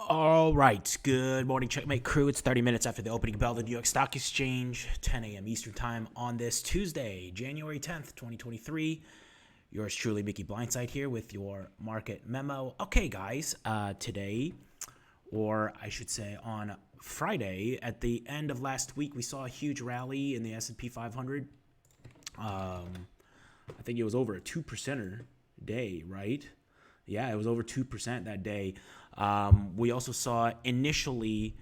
All right, good morning, Checkmate crew. It's 30 minutes after the opening bell of the New York Stock Exchange, 10 a.m. Eastern Time on this Tuesday, January 10th, 2023. Yours truly, Mickey Blindside here with your market memo. Okay, guys, today, or I should say on Friday, at the end of last week, we saw a huge rally in the S&P 500. I think it was over a 2%er day, right? Yeah, it was over 2% that day. We also saw initially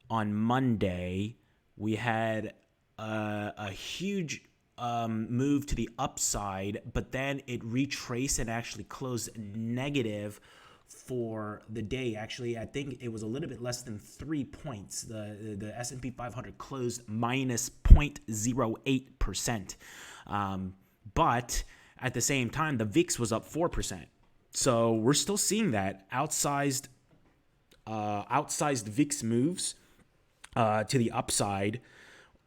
on Monday, we had a huge move to the upside, but then it retraced and actually closed negative for the day. Actually, I think it was a little bit less than 3 points. The S&P 500 closed minus 0.08%. But at the same time, the VIX was up 4%. So we're still seeing that outsized VIX moves to the upside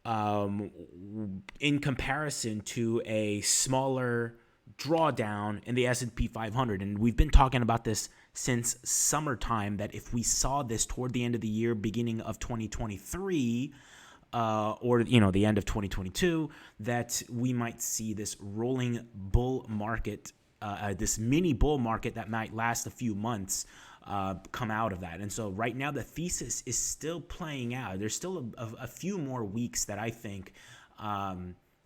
in comparison to a smaller drawdown in the S&P 500. And we've been talking about this since summertime, that if we saw this toward the end of the year, beginning of 2023, or the end of 2022, that we might see this rolling bull market, this mini bull market that might last a few months, come out of that. And so right now the thesis is still playing out. There's still a few more weeks that I think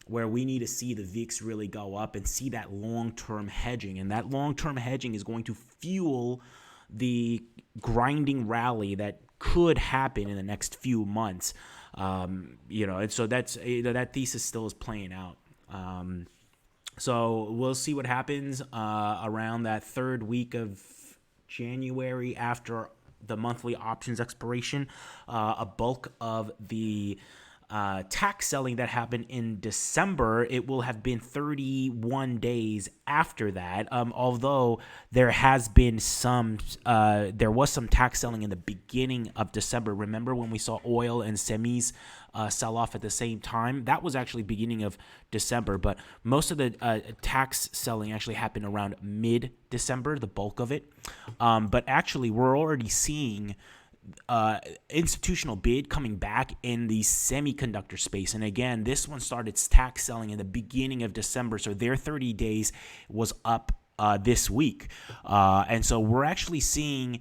where we need to see the VIX really go up and see that long-term hedging. And that long-term hedging is going to fuel the grinding rally that could happen in the next few months. And so that's that thesis still is playing out. So we'll see what happens around that third week of January after the monthly options expiration. A bulk of the tax selling that happened in December, it will have been 31 days after that. Although there has been there was some tax selling in the beginning of December. Remember when we saw oil and semis sell off at the same time? That was actually beginning of December, but most of the tax selling actually happened around mid-December, the bulk of it. But actually, we're already seeing institutional bid coming back in the semiconductor space. And again, this one started tax selling in the beginning of December, so their 30 days was up this week. And so we're actually seeing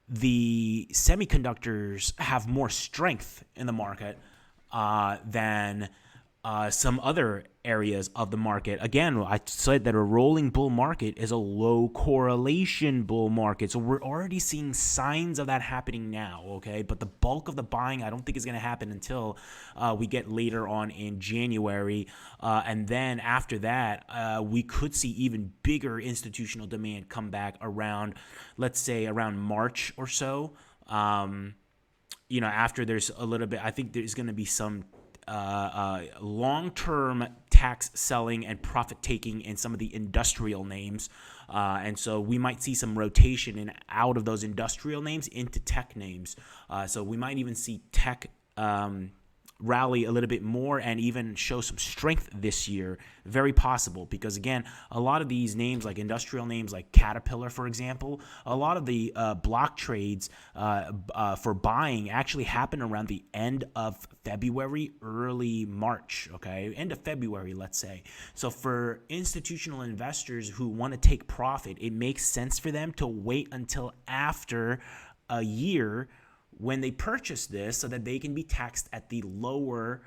the semiconductors have more strength in the market than some other areas of the market. Again, I said that a rolling bull market is a low correlation bull market. So we're already seeing signs of that happening now, okay? But the bulk of the buying, I don't think is going to happen until we get later on in January. And then after that, we could see even bigger institutional demand come back around, let's say, around March or so. After there's a little bit, I think there's going to be some long-term tax selling and profit taking in some of the industrial names. And so we might see some rotation in out of those industrial names into tech names. So we might even see tech rally a little bit more and even show some strength this year. Very possible, because again, a lot of these names, like industrial names like Caterpillar, for example, a lot of the block trades for buying actually happen around the end of February, early March, okay? End of February, let's say. So for institutional investors who want to take profit, it makes sense for them to wait until after a year when they purchase this, so that they can be taxed at the lower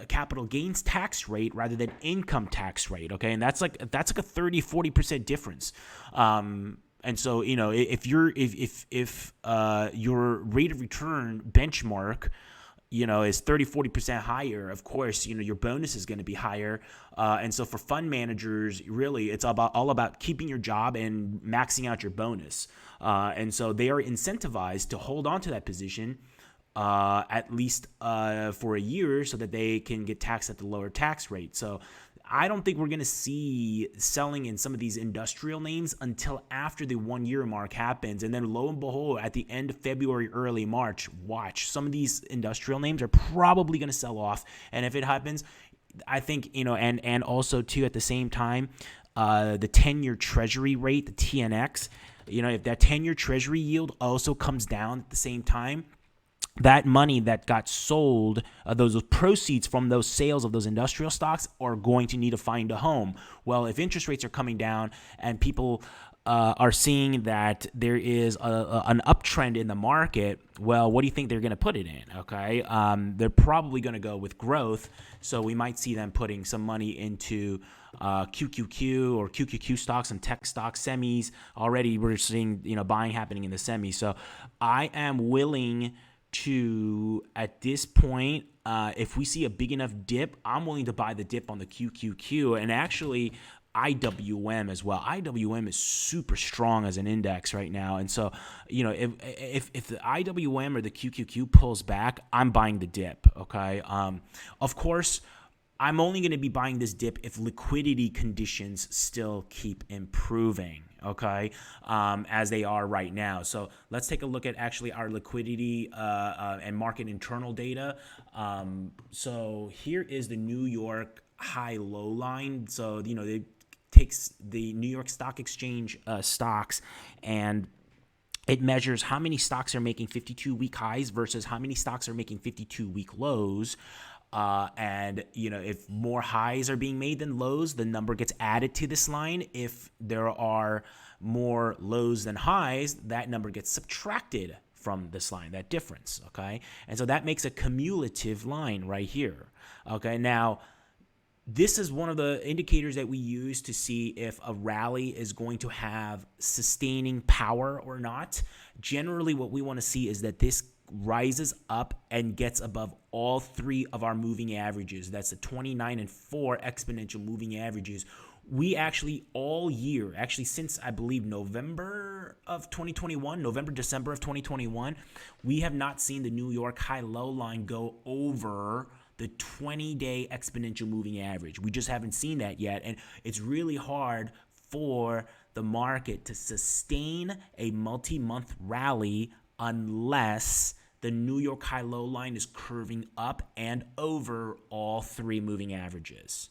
capital gains tax rate rather than income tax rate, okay? And that's like a 30-40% difference. And so, if your rate of return benchmark, is 30-40% higher, of course, your bonus is going to be higher. And so for fund managers, really, it's all about keeping your job and maxing out your bonus. And so they are incentivized to hold on to that position at least for a year, so that they can get taxed at the lower tax rate. So I don't think we're going to see selling in some of these industrial names until after the 1 year mark happens. And then lo and behold, at the end of February, early March, watch, some of these industrial names are probably going to sell off. And if it happens, I think, and also too, at the same time, the 10-year treasury rate, the TNX, if that 10-year treasury yield also comes down at the same time, that money that got sold, those proceeds from those sales of those industrial stocks are going to need to find a home. Well, if interest rates are coming down and people are seeing that there is an uptrend in the market, well, what do you think they're going to put it in? Okay, they're probably going to go with growth. So we might see them putting some money into QQQ or QQQ stocks and tech stocks, semis. Already we're seeing buying happening in the semis. So I am willing to, at this point, if we see a big enough dip, I'm willing to buy the dip on the QQQ and actually IWM as well. IWM is super strong as an index right now. And so, if the IWM or the QQQ pulls back, I'm buying the dip, okay? Of course, I'm only going to be buying this dip if liquidity conditions still keep improving, okay, as they are right now. So let's take a look at actually our liquidity and market internal data. So here is the New York high-low line. So, it takes the New York Stock Exchange stocks and it measures how many stocks are making 52-week highs versus how many stocks are making 52-week lows. And if more highs are being made than lows, the number gets added to this line. If there are more lows than highs, that number gets subtracted from this line, that difference, okay? And so that makes a cumulative line right here, okay? Now, this is one of the indicators that we use to see if a rally is going to have sustaining power or not. Generally, what we want to see is that this rises up and gets above all three of our moving averages. That's the 29 and 4 exponential moving averages. We actually all year, actually since I believe November, December of 2021, we have not seen the New York high-low line go over the 20-day exponential moving average. We just haven't seen that yet, and it's really hard for the market to sustain a multi-month rally unless the New York high-low line is curving up and over all three moving averages.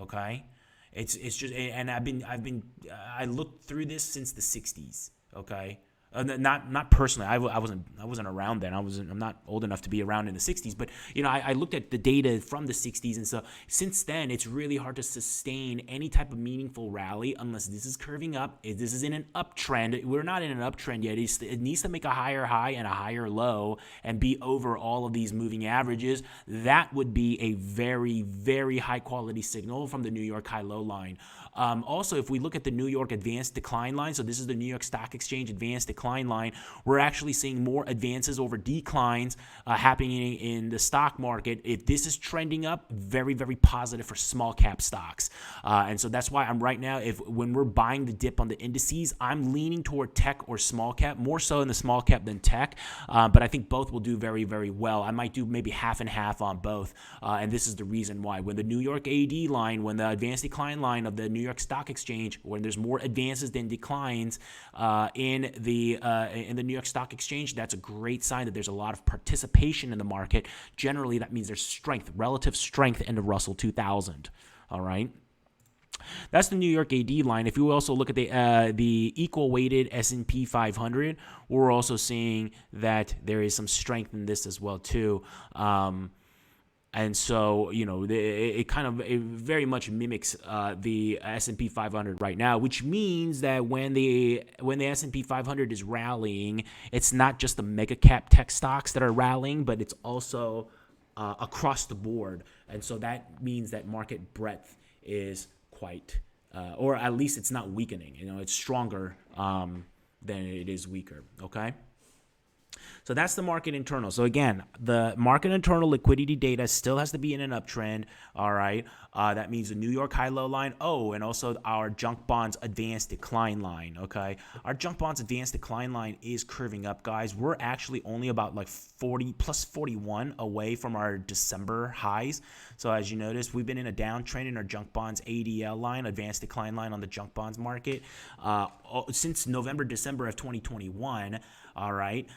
Okay, it's just, and I looked through this since the 60s. Okay. Not personally. I wasn't around then. I'm not old enough to be around in the 60s. But I looked at the data from the 60s, and so since then, it's really hard to sustain any type of meaningful rally unless this is curving up. If this is in an uptrend, we're not in an uptrend yet. It needs to make a higher high and a higher low and be over all of these moving averages. That would be a very, very high quality signal from the New York high-low line. Also, if we look at the New York advanced decline line, so this is the New York Stock Exchange advanced decline line, we're actually seeing more advances over declines happening in the stock market. If this is trending up, very, very positive for small cap stocks. And so that's why I'm right now, when we're buying the dip on the indices, I'm leaning toward tech or small cap, more so in the small cap than tech. But I think both will do very, very well. I might do maybe half and half on both. And this is the reason why. When the New York AD line, when the advanced decline line of the New York Stock Exchange, when there's more advances than declines in the New York Stock Exchange, that's a great sign that there's a lot of participation in the market. Generally, that means there's strength, relative strength in the Russell 2000. All right. That's the New York AD line. If you also look at the equal weighted S&P 500, we're also seeing that there is some strength in this as well too. And so, it very much mimics the S&P 500 right now, which means that when the S&P 500 is rallying, it's not just the mega cap tech stocks that are rallying, but it's also across the board. And so that means that market breadth is quite, or at least it's not weakening. It's stronger than it is weaker. Okay. So that's the market internal. So again, the market internal liquidity data still has to be in an uptrend. All right. That means the New York high-low line. Oh, and also our junk bonds advanced decline line. Okay. Our junk bonds advanced decline line is curving up, guys. We're actually only about like 40 plus 41 away from our December highs. So as you notice, we've been in a downtrend in our junk bonds ADL line, advanced decline line on the junk bonds market, since November, December of 2021. All right.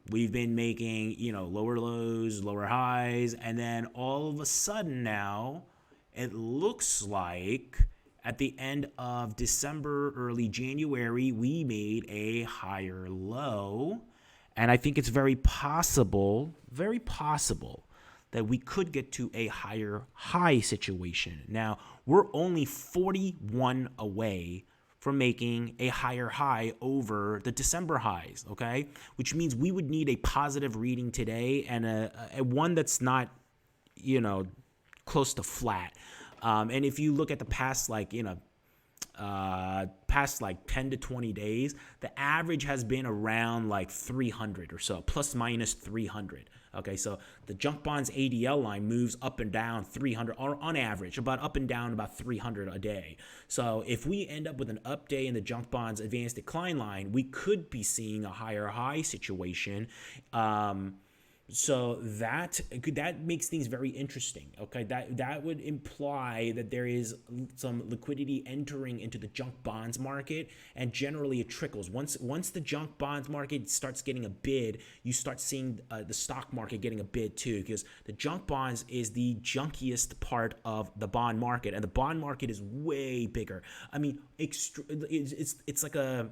We've been making, lower lows, lower highs, and then all of a sudden now it looks like At the end of December, early January, we made a higher low. And I think it's very possible that we could get to a higher high situation. Now, we're only 41 away from making a higher high over the December highs, okay? Which means we would need a positive reading today and a one that's not, close to flat. And if you look at the past, past 10 to 20 days, the average has been around 300 or so, plus minus 300. Okay, so the junk bonds ADL line moves up and down 300, or on average, up and down about 300 a day. So if we end up with an up day in the junk bonds advanced decline line, we could be seeing a higher high situation. So that makes things very interesting. Okay, that would imply that there is some liquidity entering into the junk bonds market, and generally it trickles. Once the junk bonds market starts getting a bid, you start seeing the stock market getting a bid too, because the junk bonds is the junkiest part of the bond market, and the bond market is way bigger. I mean, it's like a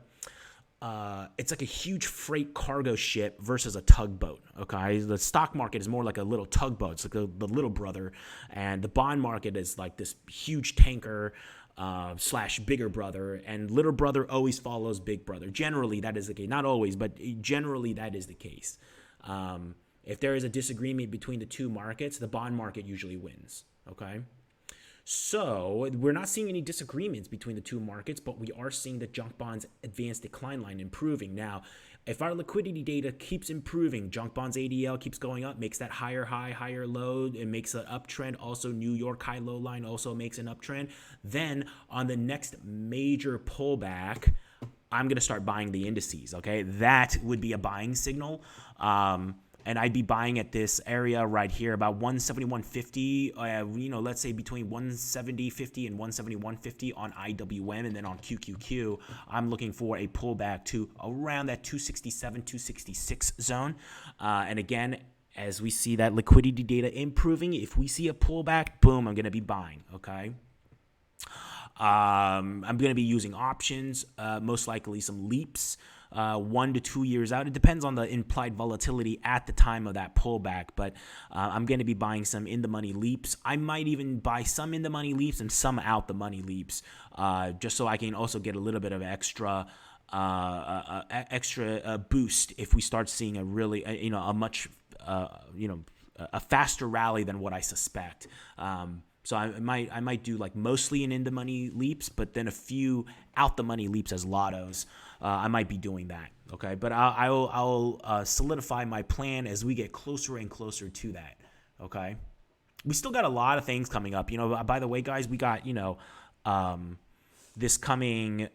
huge freight cargo ship versus a tugboat, okay? The stock market is more like a little tugboat. It's like the little brother, and the bond market is like this huge tanker / bigger brother, and little brother always follows big brother. Generally, that is the case. Not always, but generally that is the case. If there is a disagreement between the two markets, the bond market usually wins, okay? So we're not seeing any disagreements between the two markets, but we are seeing the junk bonds advanced decline line improving. Now, if our liquidity data keeps improving, junk bonds ADL keeps going up, makes that higher high, higher low, it makes an uptrend. Also, New York high low line also makes an uptrend. Then on the next major pullback, I'm going to start buying the indices, okay? That would be a buying signal. And I'd be buying at this area right here, about 171.50, let's say between 170.50 and 171.50 on IWM, and then on QQQ, I'm looking for a pullback to around that 267, 266 zone. And again, as we see that liquidity data improving, if we see a pullback, boom, I'm going to be buying, okay? I'm going to be using options, most likely some LEAPs. 1 to 2 years out. It depends on the implied volatility at the time of that pullback, but I'm going to be buying some in-the-money leaps. I might even buy some in-the-money leaps and some out-the-money leaps, just so I can also get a little bit of extra boost if we start seeing a faster rally than what I suspect. So I might do mostly an in-the-money leaps, but then a few out-the-money leaps as lottos. I might be doing that, okay? But I'll solidify my plan as we get closer and closer to that, okay? We still got a lot of things coming up. By the way, guys, we got, this coming,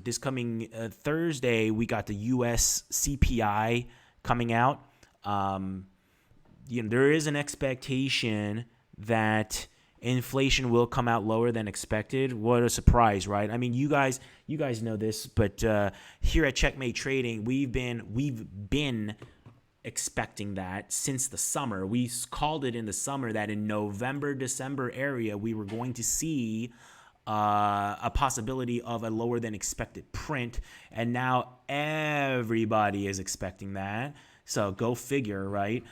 This coming Thursday, we got the US CPI coming out. There is an expectation that inflation will come out lower than expected. What a surprise, right? I mean, you guys know this, but here at Checkmate Trading, we've been expecting that since the summer. We called it in the summer that in November, December area, we were going to see a possibility of a lower than expected print, and now everybody is expecting that. So go figure, right?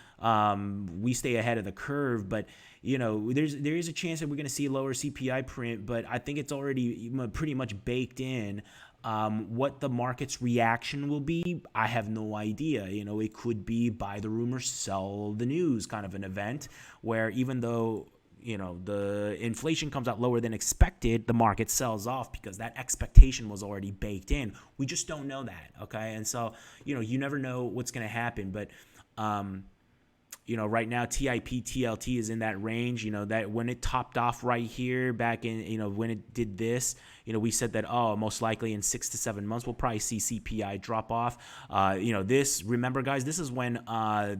We stay ahead of the curve, but there is a chance that we're going to see a lower CPI print, but I think it's already pretty much baked in. What the market's reaction will be, I have no idea. It could be buy the rumor, sell the news kind of an event where even though the inflation comes out lower than expected, the market sells off because that expectation was already baked in. We just don't know that, okay? And so, you never know what's going to happen, but right now TIP, TLT is in that range, that when it topped off right here back in, when it did this, we said that, most likely in 6 to 7 months, we'll probably see CPI drop off. Remember guys, this is when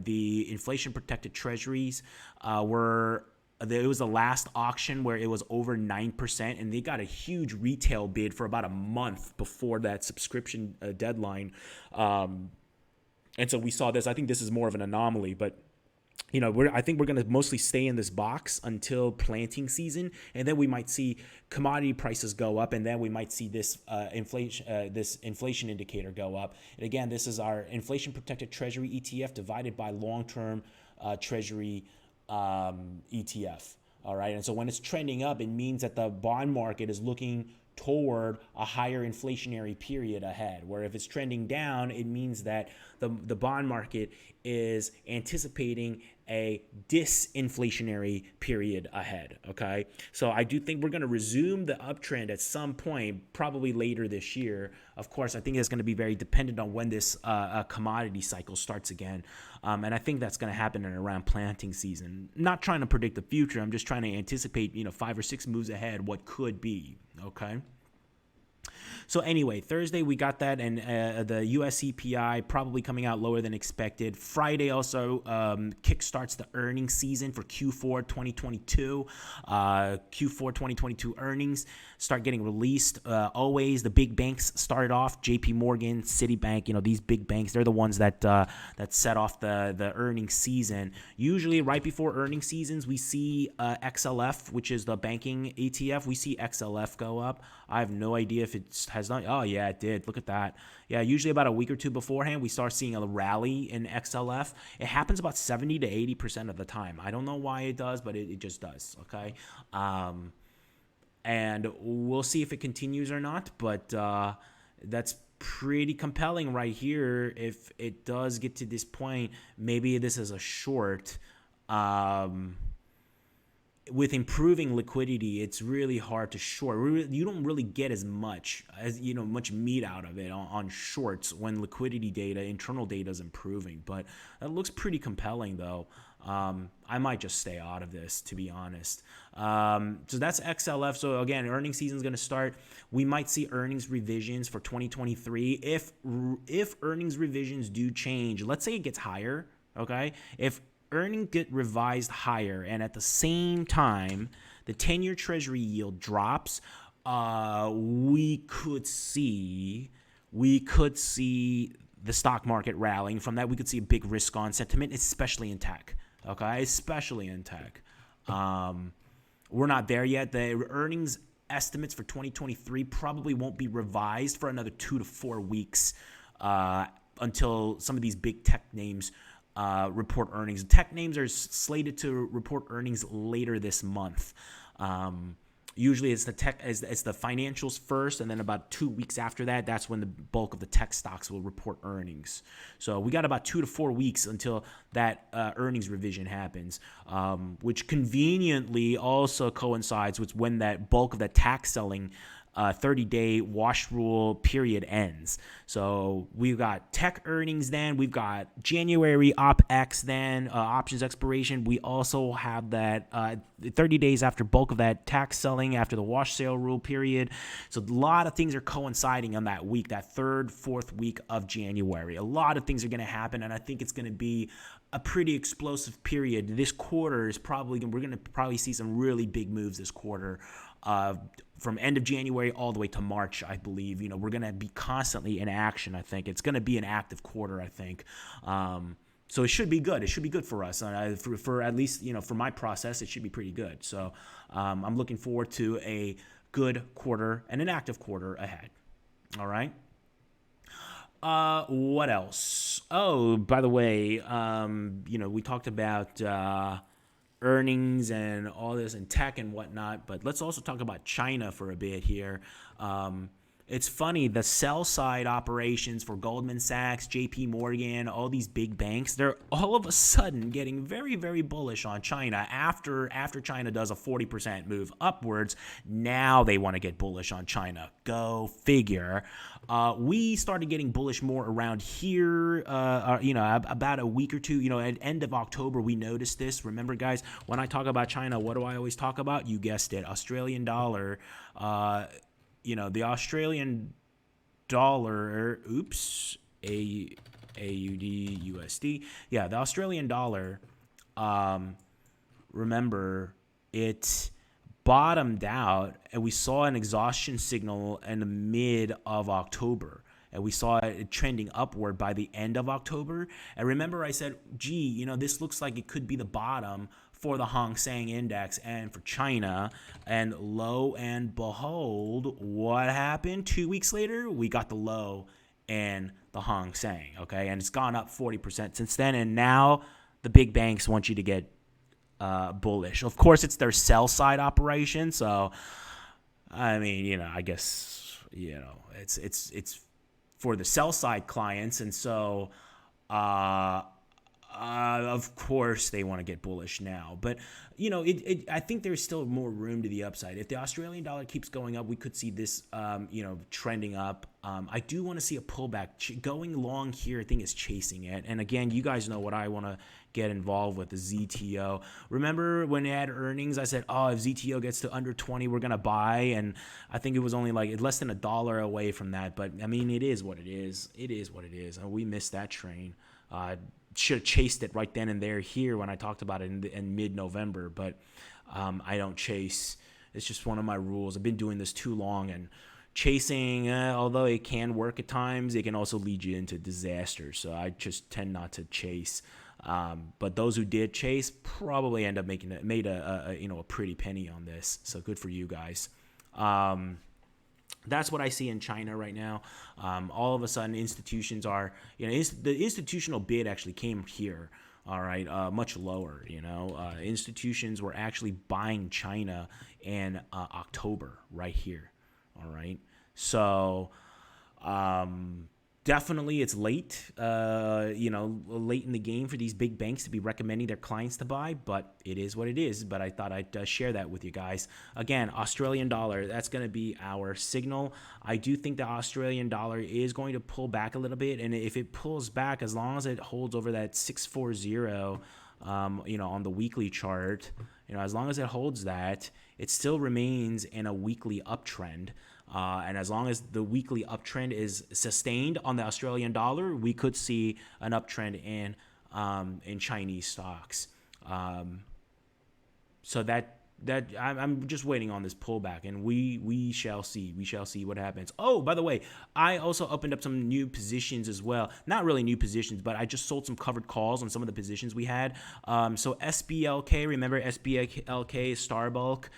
the inflation protected treasuries it was the last auction where it was over 9%, and they got a huge retail bid for about a month before that subscription deadline. And so we saw this. I think this is more of an anomaly, but I think we're going to mostly stay in this box until planting season, and then we might see commodity prices go up, and then we might see this inflation indicator go up. And again, this is our inflation protected Treasury ETF divided by long-term Treasury ETF. All right, and so when it's trending up, it means that the bond market is looking toward a higher inflationary period ahead, where if it's trending down, it means that the bond market is anticipating a disinflationary period ahead. Okay, so I do think we're going to resume the uptrend at some point, probably later this year. Of course, I think it's going to be very dependent on when this commodity cycle starts again, and I think that's going to happen in around planting season. Not trying to predict the future, I'm just trying to anticipate 5 or 6 moves ahead what could be. Okay. So anyway, Thursday we got that, and the US CPI probably coming out lower than expected. Friday also kickstarts the earnings season for Q4 2022. Q4 2022 earnings start getting released. Always the big banks started off. JP Morgan, Citibank, these big banks, they're the ones that set off the earnings season. Usually right before earnings seasons, we see XLF, which is the banking ETF. We see XLF go up. I have no idea if it has not. Oh, yeah, it did. Look at that. Yeah, usually about a week or two beforehand, we start seeing a rally in XLF. It happens about 70 to 80% of the time. I don't know why it does, but it just does, okay? And we'll see if it continues or not, but that's pretty compelling right here. If it does get to this point, maybe this is a short. With improving liquidity, it's really hard to short. You don't really get as much meat out of it on shorts when liquidity data, internal data is improving. But it looks pretty compelling, though. I might just stay out of this, to be honest. So that's XLF. So again, earnings season is going to start. We might see earnings revisions for 2023. If earnings revisions do change, let's say it gets higher, okay? If earnings get revised higher, and at the same time the 10-year Treasury yield drops, we could see the stock market rallying. From that, we could see a big risk on sentiment, especially in tech. Okay, especially in tech. We're not there yet. The earnings estimates for 2023 probably won't be revised for another 2 to 4 weeks until some of these big tech names report earnings. Tech names are slated to report earnings later this month. Usually it's the financials first, and then about 2 weeks after that, that's when the bulk of the tech stocks will report earnings. So we got about 2 to 4 weeks until that earnings revision happens, which conveniently also coincides with when that bulk of the tax selling 30-day wash rule period ends. So we've got tech earnings then. We've got January OpEx then, options expiration. We also have that 30 days after bulk of that tax selling after the wash sale rule period. So a lot of things are coinciding on that week, that third, fourth week of January. A lot of things are going to happen, and I think it's going to be a pretty explosive period. This quarter is we're going to probably see some really big moves this quarter. From end of January all the way to March, I believe. We're going to be constantly in action, I think. It's going to be an active quarter, I think. So it should be good. It should be good for us. For at least, for my process, it should be pretty good. So I'm looking forward to a good quarter and an active quarter ahead. All right. What else? Oh, by the way, we talked about earnings and all this and tech and whatnot, but let's also talk about China for a bit here. It's funny, the sell side operations for Goldman Sachs, JP Morgan, all these big banks, they're all of a sudden getting very, very bullish on China after China does a 40% move upwards. Now they want to get bullish on China. Go figure. We started getting bullish more around here, about a week or two. At end of October, we noticed this. Remember, guys, when I talk about China, what do I always talk about? You guessed it, Australian dollar. The Australian dollar, AUDUSD. Yeah, the Australian dollar, remember, it bottomed out, and we saw an exhaustion signal in the mid of October. and we saw it trending upward by the end of October. And remember I said, gee, this looks like it could be the bottom for the Hang Seng Index and for China. And lo and behold, what happened? 2 weeks later, we got the low and the Hang Seng, okay? And it's gone up 40% since then. And now the big banks want you to get bullish. Of course, it's their sell side operation. So, I mean, I guess, it's for the sell side clients. And so, of course, they want to get bullish now. But, I think there's still more room to the upside. If the Australian dollar keeps going up, we could see this, trending up. I do want to see a pullback. Going long here, I think, is chasing it. And again, you guys know what I want to get involved with, the ZTO. Remember when they had earnings, I said, if ZTO gets to under 20, we're going to buy. And I think it was only like less than $1 away from that. But, I mean, it is what it is. It is what it is. And we missed that train. Should have chased it right then and there here when I talked about it in mid-November, but I don't chase. It's just one of my rules. I've been doing this too long, and chasing, although it can work at times, it can also lead you into disaster. So I just tend not to chase. But those who did chase probably end up made a pretty penny on this. So good for you guys. That's what I see in China right now. All of a sudden, institutions are, the institutional bid actually came here, all right, much lower, Institutions were actually buying China in October right here, all right? So, definitely it's late, late in the game for these big banks to be recommending their clients to buy, but it is what it is. But I thought I'd share that with you guys. Again, Australian dollar, that's going to be our signal. I do think the Australian dollar is going to pull back a little bit. And if it pulls back, as long as it holds over that 640, on the weekly chart, as long as it holds that, it still remains in a weekly uptrend. And as long as the weekly uptrend is sustained on the Australian dollar, we could see an uptrend in Chinese stocks. So that I'm just waiting on this pullback, and we shall see. We shall see what happens. Oh, by the way, I also opened up some new positions as well. Not really new positions, but I just sold some covered calls on some of the positions we had. So SBLK, remember SBLK is Star Bulk.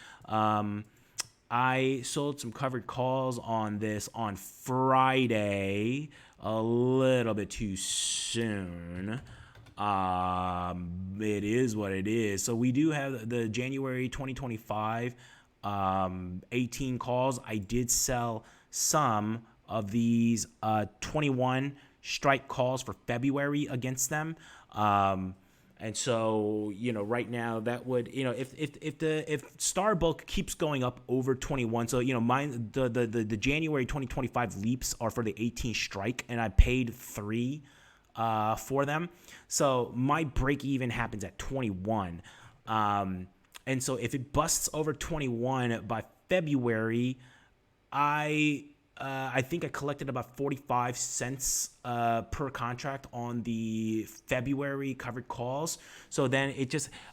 I sold some covered calls on this on Friday, a little bit too soon. It is what it is. So we do have the January 2025 18 calls. I did sell some of these 21 strike calls for February against them. And so, right now that would, if Starbuck keeps going up over 21, so, the January 2025 leaps are for the 18 strike, and I paid 3 for them. So my break even happens at 21. And so if it busts over 21 by February, I think I collected about 45 cents per contract on the February covered calls. So then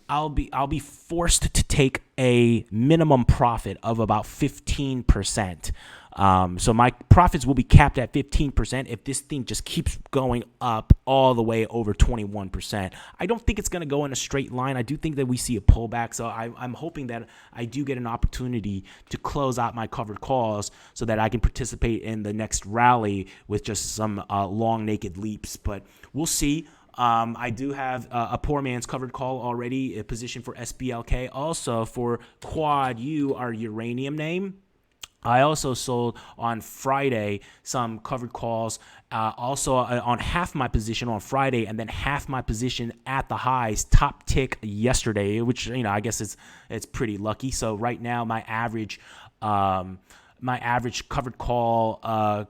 I'll be forced to take a minimum profit of about 15%. So my profits will be capped at 15% if this thing just keeps going up all the way over 21%. I don't think it's going to go in a straight line. I do think that we see a pullback. So I'm hoping that I do get an opportunity to close out my covered calls so that I can participate in the next rally with just some long naked leaps. But we'll see. I do have a poor man's covered call already, a position for SBLK. Also for Quad U, our uranium name. I also sold on Friday some covered calls, also on half my position on Friday, and then half my position at the highs, top tick yesterday, which, I guess it's pretty lucky. So right now my average covered call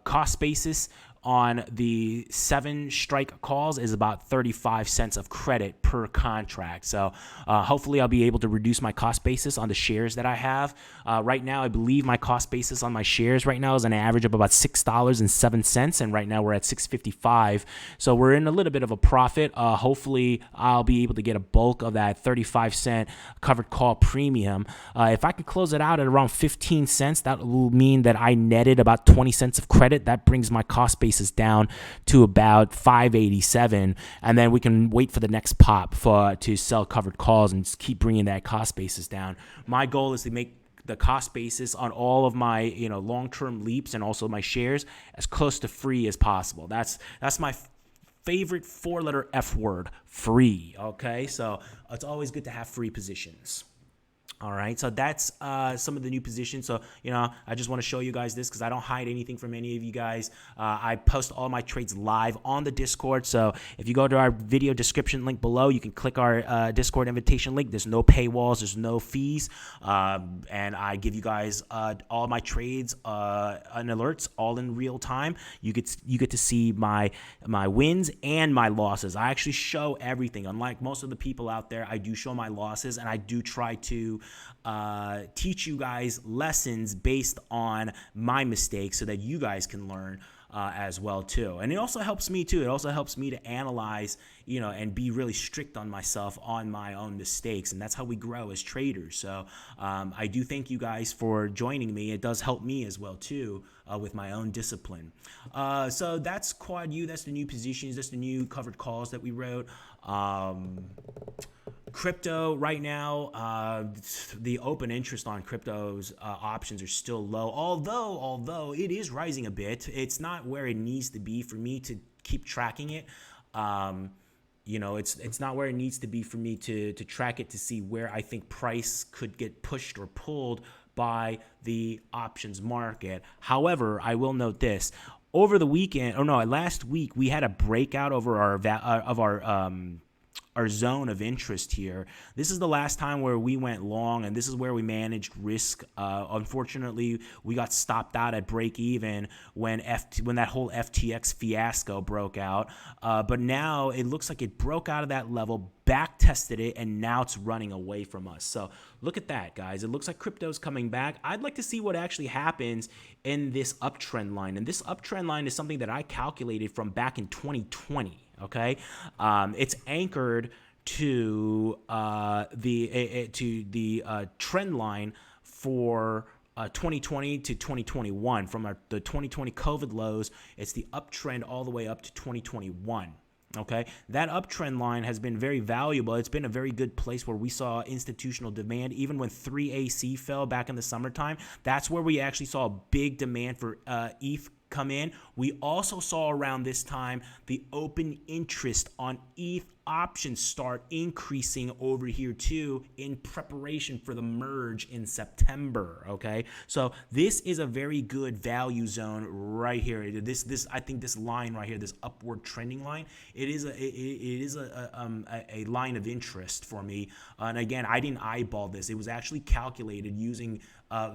cost basis on the 7 strike calls is about 35 cents of credit per contract. So hopefully I'll be able to reduce my cost basis on the shares that I have. Right now, I believe my cost basis on my shares right now is an average of about $6.07, and right now we're at $6.55. So we're in a little bit of a profit. Hopefully I'll be able to get a bulk of that 35-cent covered call premium. If I can close it out at around 15 cents, that will mean that I netted about 20 cents of credit. That brings my cost basis basis down to about 587, and then we can wait for the next pop to sell covered calls and just keep bringing that cost basis down. My goal is to make the cost basis on all of my long-term leaps and also my shares as close to free as possible. That's my favorite four-letter F word, free. Okay, so it's always good to have free positions. All right, so that's some of the new positions. So, I just want to show you guys this because I don't hide anything from any of you guys. I post all my trades live on the Discord. So if you go to our video description link below, you can click our Discord invitation link. There's no paywalls. There's no fees. And I give you guys all my trades and alerts all in real time. You get to see my wins and my losses. I actually show everything. Unlike most of the people out there, I do show my losses, and I do try to teach you guys lessons based on my mistakes so that you guys can learn as well too. And it also helps me too. It also helps me to analyze, and be really strict on myself on my own mistakes. And that's how we grow as traders. So I do thank you guys for joining me. It does help me as well too with my own discipline. So that's Quad U. That's the new positions. That's the new covered calls that we wrote. Crypto right now, the open interest on crypto's options are still low, although it is rising a bit. It's not where it needs to be for me to keep tracking it. It's not where it needs to be for me to track it to see where I think price could get pushed or pulled by the options market. However, I will note this. Over the weekend, last week, we had a breakout over our zone of interest here. This is the last time where we went long, and this is where we managed risk. Unfortunately, we got stopped out at break even when that whole FTX fiasco broke out. But now it looks like it broke out of that level, back tested it, and now it's running away from us. So look at that, guys. It looks like crypto's coming back. I'd like to see what actually happens in this uptrend line. And this uptrend line is something that I calculated from back in 2020. Okay, it's anchored to the trend line for 2020 to 2021. From the 2020 COVID lows, it's the uptrend all the way up to 2021. Okay, that uptrend line has been very valuable. It's been a very good place where we saw institutional demand. Even when 3AC fell back in the summertime, that's where we actually saw a big demand for ETH come in. We also saw around this time the open interest on ETH options start increasing over here too in preparation for the merge in September. Okay, so this is a very good value zone right here. This I think this line right here, this upward trending line, it is a line of interest for me. And again, I didn't eyeball this. It was actually calculated using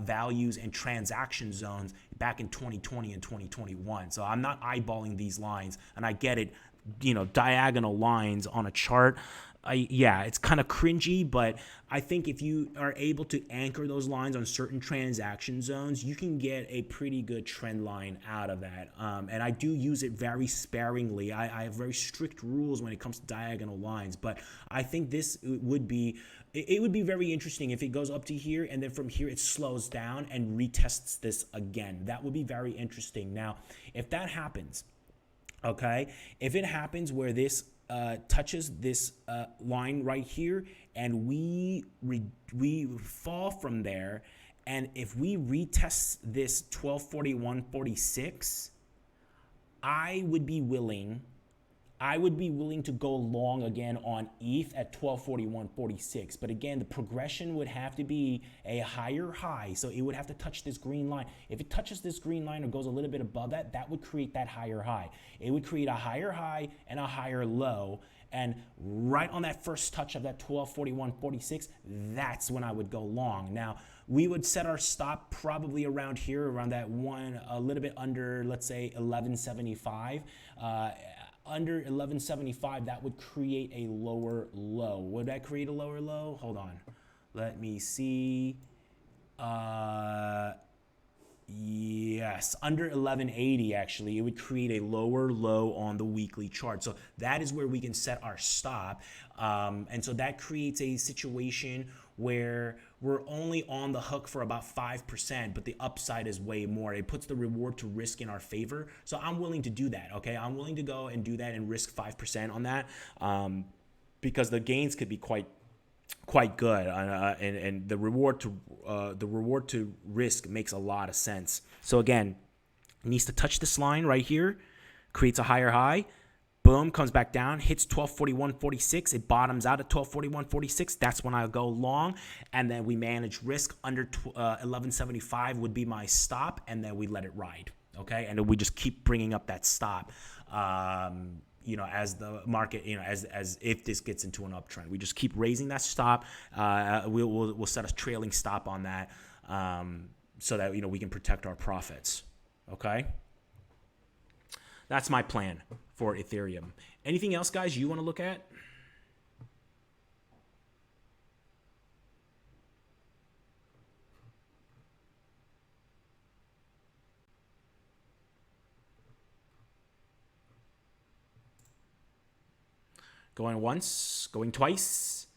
values and transaction zones back in 2020 and 2021. So I'm not eyeballing these lines, and I get it. Diagonal lines on a chart. It's kind of cringy, but I think if you are able to anchor those lines on certain transaction zones, you can get a pretty good trend line out of that. And I do use it very sparingly. I have very strict rules when it comes to diagonal lines, but I think this would be very interesting if it goes up to here and then from here it slows down and retests this again. That would be very interesting. Now, if that happens, okay, if it happens where this touches this line right here and we fall from there, and if we retest this 1241.46, I would be willing to go long again on ETH at 1241.46. But again, the progression would have to be a higher high. So it would have to touch this green line. If it touches this green line or goes a little bit above that, that would create that higher high. It would create a higher high and a higher low. And right on that first touch of that 1241.46, that's when I would go long. Now, we would set our stop probably around here, around that one, a little bit under, let's say, 1175. Under 1175, that would create a lower low. Would that create a lower low? Hold on. Let me see. Yes, under 1180, actually, it would create a lower low on the weekly chart. So that is where we can set our stop. And so that creates a situation where we're only on the hook for about 5%, but the upside is way more. It puts the reward to risk in our favor. So I'm willing to do that, okay? I'm willing to go and do that and risk 5% on that, because the gains could be quite good, and the reward to risk makes a lot of sense. So again, it needs to touch this line right here, creates a higher high, boom, comes back down, hits 1241.46. It bottoms out at 1241.46. That's when I'll go long, and then we manage risk under 1175 would be my stop, and then we let it ride, okay? And then we just keep bringing up that stop, as the market, as if this gets into an uptrend, we just keep raising that stop. We'll set a trailing stop on that, so that we can protect our profits, okay? That's my plan for Ethereum. Anything else, guys, you want to look at? Going once, going twice.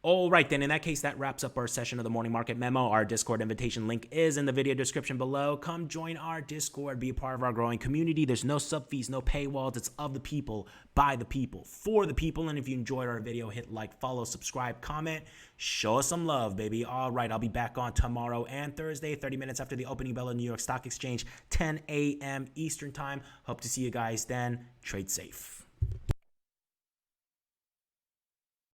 All right, then in that case, that wraps up our session of the morning market memo. Our Discord invitation link is in the video description below. Come join our Discord, be a part of our growing community. There's no sub fees, no paywalls. It's of the people, by the people, for the people. And if you enjoyed our video, hit like, follow, subscribe, comment, show us some love, baby. All right, I'll be back on tomorrow and Thursday, 30 minutes after the opening bell of New York Stock Exchange, 10 a.m. Eastern time. Hope to see you guys then. Trade safe.